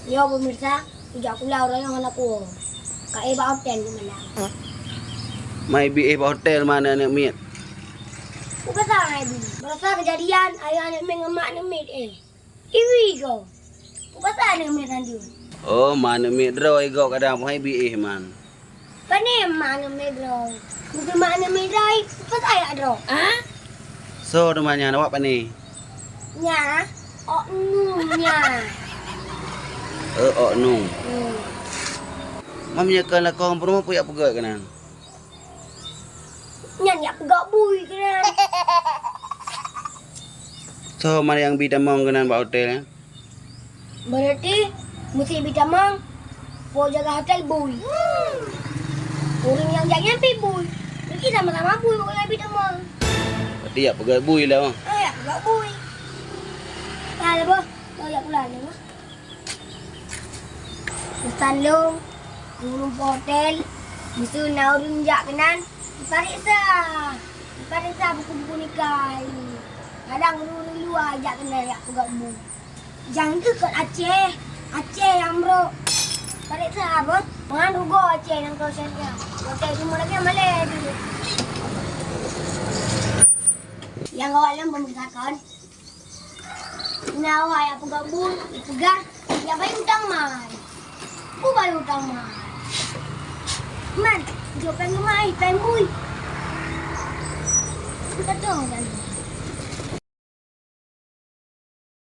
Yo pemirsa, sejak pulau orang yang aku ke Eba Hotel di mana? Mai BA hotel mana nak meet? Bukan salah ibu. Berasa kejadian ayah anak mengemak nemit Iwi kau. Bukan salah nemit nanti. Oh, mana meet draw ego kadang mai BA man. Pane mana nemit dong? Bukan mana nemit rai. Bukan saya dong. So namanya awak apa ni? Nya, oh nya. Oh nung. Mamnya kan lah kau perlu puyak pegak kanan. Nya pegak bui kan. So mana yang bida mau kanan ba hotel? Berarti mesti bitamang mau jaga hotel bui. Orang yang jaga pi bui. Berarti sama-sama bui kalau bitamang. Berarti ya pegak bui lah. Ya pegak bui. Lah apa? Kau ya pulang ni mah. Salong, turun hotel, mesti naurun jak kanan. Tarik sah buku-buku nikah. Kadang dulu ajak kena yak pegak bu. Jangan ke Aceh yang bro. Tarik sah apa? Mangan rugo Aceh yang kau sedia. Hotel semua lagi Malay dulu. Yang awak yang memerintahkan. Nah, awak yang pegak bu, pegang. Yang baik utang mai. Aku baru utang mai. Man, jawab pengen mai, pengen bui. Kita dong kan.